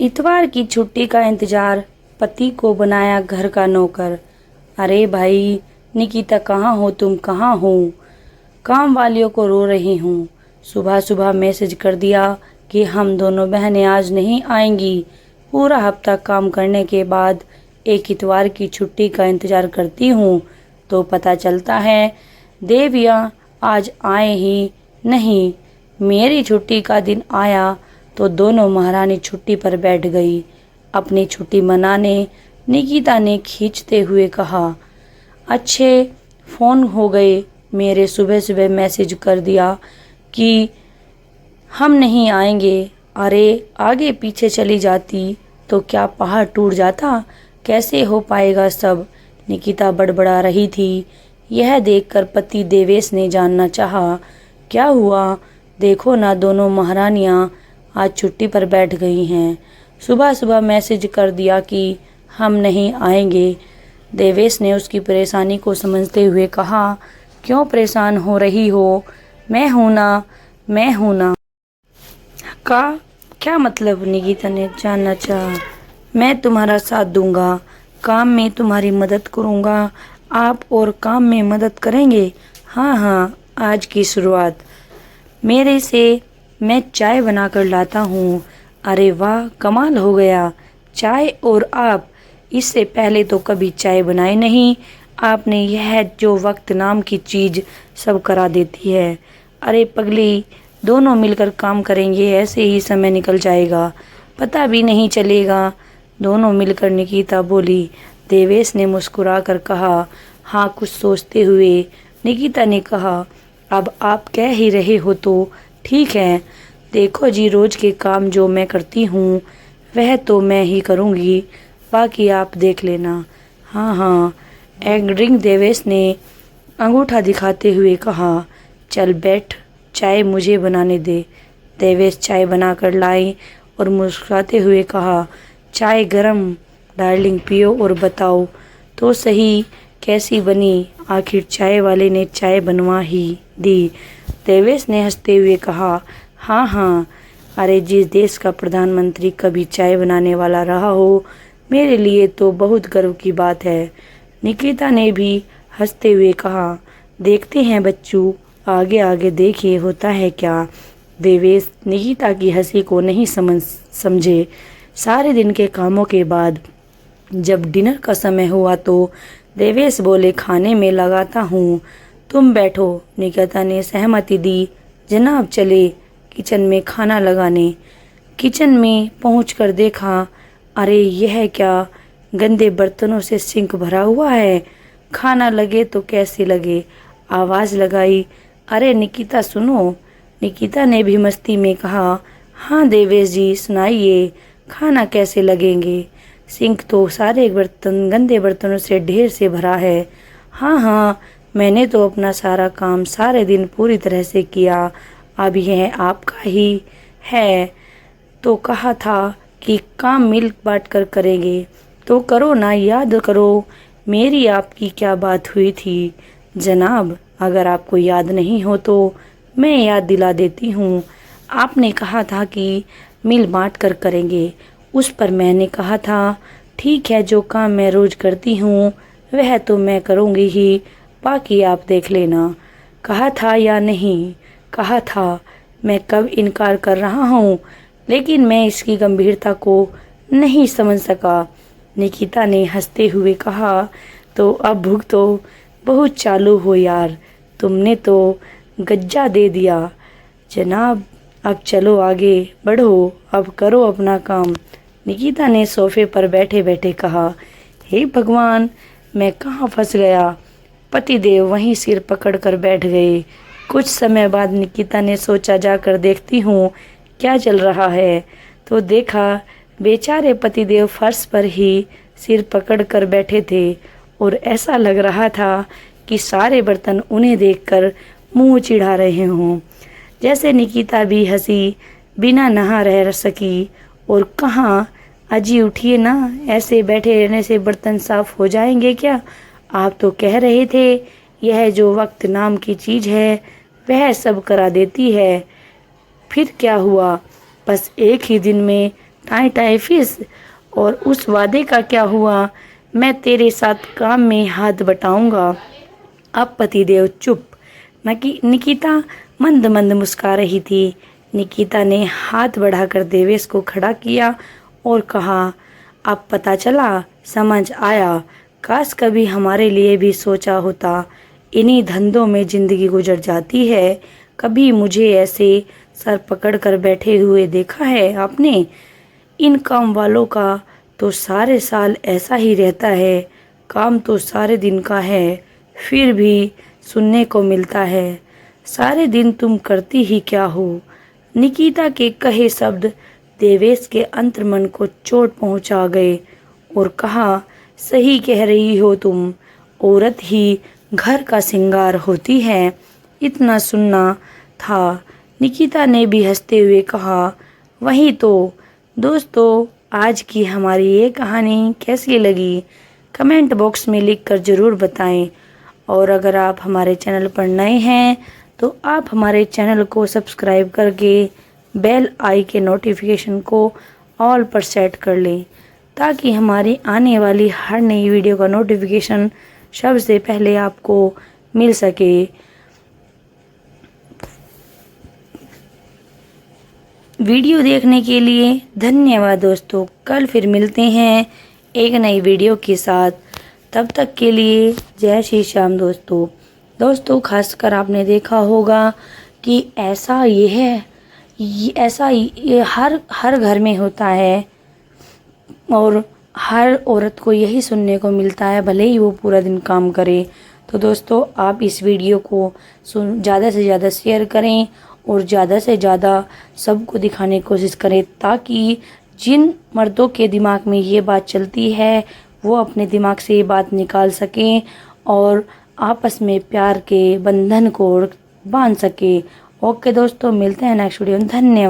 इतवार की छुट्टी का इंतजार, पति को बनाया घर का नौकर। अरे भाई, निकिता कहाँ हो, तुम कहाँ हो? काम वालियों को रो रही हूँ। सुबह सुबह मैसेज कर दिया कि हम दोनों बहनें आज नहीं आएंगी। पूरा हफ्ता काम करने के बाद एक इतवार की छुट्टी का इंतजार करती हूँ तो पता चलता है देविया आज आए ही नहीं। मेरी छुट्टी का दिन आया तो दोनों महारानी छुट्टी पर बैठ गई। अपनी छुट्टी मनाने निकिता ने खींचते हुए कहा, अच्छे फ़ोन हो गए। मेरे सुबह सुबह मैसेज कर दिया कि हम नहीं आएंगे। अरे आगे पीछे चली जाती तो क्या पहाड़ टूट जाता? कैसे हो पाएगा सब? निकिता बड़बड़ा रही थी। यह देखकर पति देवेश ने जानना चाहा, क्या हुआ? देखो ना, दोनों महारानियां आज छुट्टी पर बैठ गई हैं। सुबह सुबह मैसेज कर दिया कि हम नहीं आएंगे। देवेश ने उसकी परेशानी को समझते हुए कहा, क्यों परेशान हो रही हो? मैं हूं ना। का क्या मतलब? निकिता ने जानना चाहा। मैं तुम्हारा साथ दूंगा, काम में तुम्हारी मदद करूंगा। आप और काम में मदद करेंगे? हाँ हाँ, आज की शुरुआत मेरे से। मैं चाय बनाकर लाता हूँ। अरे वाह, कमाल हो गया। चाय और आप? इससे पहले तो कभी चाय बनाई नहीं आपने। यह जो वक्त नाम की चीज़ सब करा देती है। अरे पगली, दोनों मिलकर काम करेंगे, ऐसे ही समय निकल जाएगा, पता भी नहीं चलेगा। दोनों मिलकर, निकिता बोली। देवेश ने मुस्कुराकर कहा, हाँ, कुछ सोचते हुए निकिता ने कहा, अब आप कह ही रहे हो तो ठीक है। देखो जी, रोज के काम जो मैं करती हूँ वह तो मैं ही करूँगी, बाकी आप देख लेना। हाँ हाँ, एग्रीड देवेश ने अंगूठा दिखाते हुए कहा। चल बैठ, चाय मुझे बनाने दे। देवेश चाय बनाकर लाई और मुस्कुराते हुए कहा, चाय गरम डार्लिंग, पियो और बताओ तो सही कैसी बनी? आखिर चाय वाले ने चाय बनवा ही दी। देवेश ने हंसते हुए कहा, हाँ हाँ, अरे जिस देश का प्रधानमंत्री कभी चाय बनाने वाला रहा हो, मेरे लिए तो बहुत गर्व की बात है। निकिता ने भी हंसते हुए कहा, देखते हैं बच्चों, आगे आगे देखिए होता है क्या। देवेश निकिता की हंसी को नहीं समझे। सारे दिन के कामों के बाद जब डिनर का समय हुआ तो देवेश बोले, खाने में लगाता हूँ, तुम बैठो। निकिता ने सहमति दी। जनाब चले किचन में खाना लगाने। किचन में पहुंचकर देखा, अरे यह क्या, गंदे बर्तनों से सिंक भरा हुआ है। खाना लगे तो कैसे लगे? आवाज़ लगाई, अरे निकिता सुनो। निकिता ने भी मस्ती में कहा, हाँ देवेश जी सुनाइए, खाना कैसे लगेंगे? सिंक तो सारे बर्तन गंदे बर्तनों से ढेर से भरा है। हाँ हाँ, मैंने तो अपना सारा काम सारे दिन पूरी तरह से किया, अब यह आपका ही है। तो कहा था कि काम मिल बांट कर करेंगे, तो करो ना, याद करो मेरी आपकी क्या बात हुई थी। जनाब, अगर आपको याद नहीं हो तो मैं याद दिला देती हूँ। आपने कहा था कि मिल बांट कर करेंगे। उस पर मैंने कहा था, ठीक है, जो काम मैं रोज करती हूँ वह तो मैं करूँगी ही, बाकी आप देख लेना। कहा था या नहीं? कहा था। मैं कब इनकार कर रहा हूँ, लेकिन मैं इसकी गंभीरता को नहीं समझ सका। निकिता ने हंसते हुए कहा, तो अब भूख तो बहुत चालू हो यार, तुमने तो गज्जा दे दिया। जनाब, अब चलो आगे बढ़ो, अब करो अपना काम। निकिता ने सोफे पर बैठे बैठे कहा, हे भगवान, मैं कहाँ फंस गया। पतिदेव वहीं सिर पकड़कर बैठ गए। कुछ समय बाद निकिता ने सोचा, जाकर देखती हूँ क्या चल रहा है। तो देखा, बेचारे पतिदेव फर्श पर ही सिर पकड़कर बैठे थे और ऐसा लग रहा था कि सारे बर्तन उन्हें देखकर मुंह चिढ़ा रहे हों। जैसे निकिता भी हंसी बिना नहा रह सकी और कहा, अजी उठिए ना, ऐसे बैठे रहने से बर्तन साफ हो जाएंगे क्या? आप तो कह रहे थे यह जो वक्त नाम की चीज़ है वह सब करा देती है। फिर क्या हुआ? बस एक ही दिन में टाई टाई फिश। और उस वादे का क्या हुआ, मैं तेरे साथ काम में हाथ बटाऊंगा। अब पतिदेव चुप। निकिता मंद मंद मुस्कुरा रही थी। निकिता ने हाथ बढ़ाकर देवेश को खड़ा किया और कहा, अब पता चला, समझ आया। काश कभी हमारे लिए भी सोचा होता। इन्हीं धंधों में जिंदगी गुजर जाती है। कभी मुझे ऐसे सर पकड़ कर बैठे हुए देखा है आपने? इन काम वालों का तो सारे साल ऐसा ही रहता है। काम तो सारे दिन का है, फिर भी सुनने को मिलता है, सारे दिन तुम करती ही क्या हो। निकिता के कहे शब्द देवेश के अंतर्मन को चोट पहुंचा गए और कहा, सही कह रही हो तुम, औरत ही घर का श्रृंगार होती है। इतना सुनना था। निकिता ने भी हंसते हुए कहा, वही तो। दोस्तों, आज की हमारी ये कहानी कैसी लगी कमेंट बॉक्स में लिखकर ज़रूर बताएं। और अगर आप हमारे चैनल पर नए हैं तो आप हमारे चैनल को सब्सक्राइब करके बेल आई के नोटिफिकेशन को ऑल पर सेट कर लें, ताकि हमारी आने वाली हर नई वीडियो का नोटिफिकेशन सबसे पहले आपको मिल सके। वीडियो देखने के लिए धन्यवाद दोस्तों। कल फिर मिलते हैं एक नई वीडियो के साथ। तब तक के लिए जय श्री श्याम दोस्तों। खासकर आपने देखा होगा कि ऐसा ये हर घर में होता है और हर औरत को यही सुनने को मिलता है, भले ही वो पूरा दिन काम करे। तो दोस्तों, आप इस वीडियो को ज़्यादा से ज़्यादा शेयर करें और ज़्यादा से ज़्यादा सबको दिखाने की कोशिश करें, ताकि जिन मर्दों के दिमाग में ये बात चलती है वो अपने दिमाग से ये बात निकाल सकें और आपस में प्यार के बंधन को बांध सके। ओके दोस्तों, मिलते हैं नेक्स्ट वीडियो में। धन्यवाद।